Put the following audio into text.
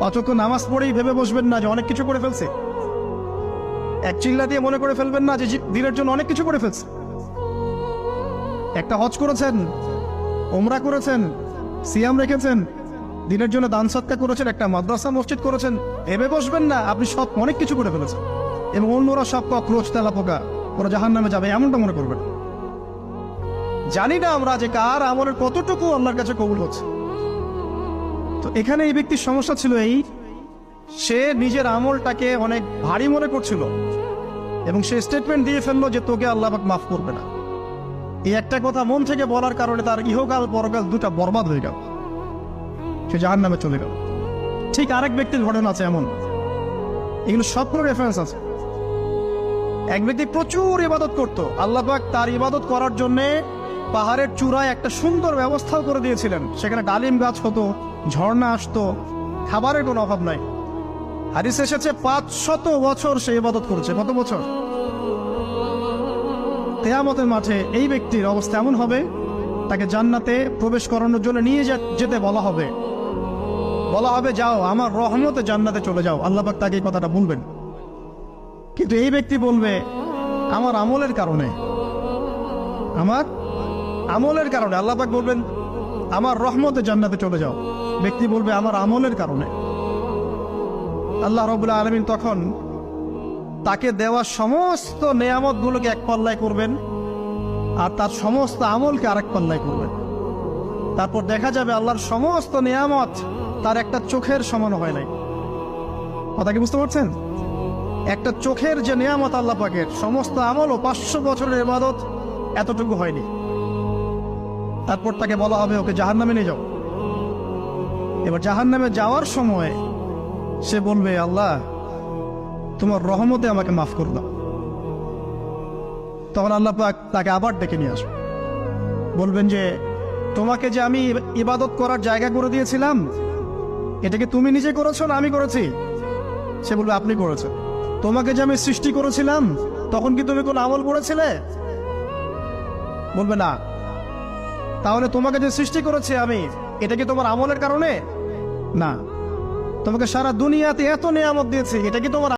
অচক্ষ নামাজ পড়েই ভেবে বসবেন না যে অনেক কিছু করে ফেলছে। এক চিল্লা দিয়ে মনে করে ফেলবেন না যে দিনের জন্য অনেক কিছু করে ফেলছে। একটা হজ করেছেন, ওমরা করেছেন, সিয়াম রেখেছেন, দিনের জন্য দান সৎকার করেছেন, একটা মাদ্রাসা মসজিদ করেছেন, ভেবে বসবেন না আপনি সব অনেক কিছু করে ফেলেছেন এবং অন্যরা সব কক্রোচ তেলা পোকা, ওরা জাহান্নামে যাবে এমনটা মনে করবেন। জানি না আমরা যে কার আমলের কতটুকু আল্লাহর কাছে কবুল হচ্ছে। তো এখানে এই ব্যক্তির সমস্যা ছিল এই, সে নিজের আমলটাকে অনেক ভারী মনে করছিল এবং সে স্টেটমেন্ট দিয়ে ফেললো যে তোকে আল্লাহ পাক মাফ করবে না। এই একটা কথা মন থেকে বলার কারণে তার ইহকাল পরকাল দুটা বরবাদ হয়ে গেল, সে জাহান্নামে চলে গেল। ঠিক আরেক ব্যক্তির ঘটনা আছে এমন, এগুলো সবগুলো রেফারেন্স আছে। এক ব্যক্তি প্রচুর ইবাদত করত, আল্লাহ পাক তার ইবাদত করার জন্য পাহাড়ের চূড়ায় একটা সুন্দর ব্যবস্থাও করে দিয়েছিলেন। সেখানে ডালিম গাছ হতো, ঝর্ণা আসতো, খাবারের কোনো অভাব নাই। হাদিসে এসেছে 500 বছর সে ইবাদত করেছে। কত বছর? কিয়ামতের মাঠে এই ব্যক্তির অবস্থা এমন হবে, তাকে জান্নাতে প্রবেশ করানোর জন্য নিয়ে যেতে বলা হবে যাও আমার রহমতে জান্নাতে চলে যাও। আল্লাহ পাক তাকে এই কথাটা বলবেন, কিন্তু এই ব্যক্তি বলবে আমার আমলের কারণে আল্লাহ পাক বলবেন আমার রহমতে জান্নাতে চলে যাও। ব্যক্তি বলবে আমার আমলের কারণে। আল্লাহ রাব্বুল আলামিন তখন তাকে দেওয়া সমস্ত নেয়ামত গুলোকে এক পাল্লায় করবেন আর তার সমস্ত আমলকে আরেক পাল্লায় করবেন। তারপর দেখা যাবে আল্লাহর সমস্ত নেয়ামত তার একটা চোখের সমান হয় নাই। কথা কি বুঝতে পারছেন? একটা চোখের যে নেয়ামত আল্লাহ পাকের, সমস্ত আমল ও 500 বছরের ইবাদত এতটুকু হয়নি। তারপর তাকে বলা হবে ওকে জাহান্নামে নিয়ে যাও। এবার জাহান্নামে যাওয়ার সময় সে বলবে আল্লাহ তোমার রহমতে আমাকে মাফ করে দাও। তখন আল্লাহ পাক তাকে আবার ডেকে নিয়ে আসবে, বলবেন যে তোমাকে যে আমি ইবাদত করার জায়গা করে দিয়েছিলাম, এটা কি তুমি নিজে করেছো না আমি করেছি? সে বলবে আপনি করেছেন। তোমাকে যে আমি সৃষ্টি করেছিলাম তখন কি তুমি কোন আমল করেছিলে? বলবে না। তাহলে তোমাকে যে সৃষ্টি করেছি আমি, এটা কি তোমার আমলের কারণে? না। তোমাকে সারা দুনিয়াতে এত নেয়ামত দিয়েছি, এটা কি তোমার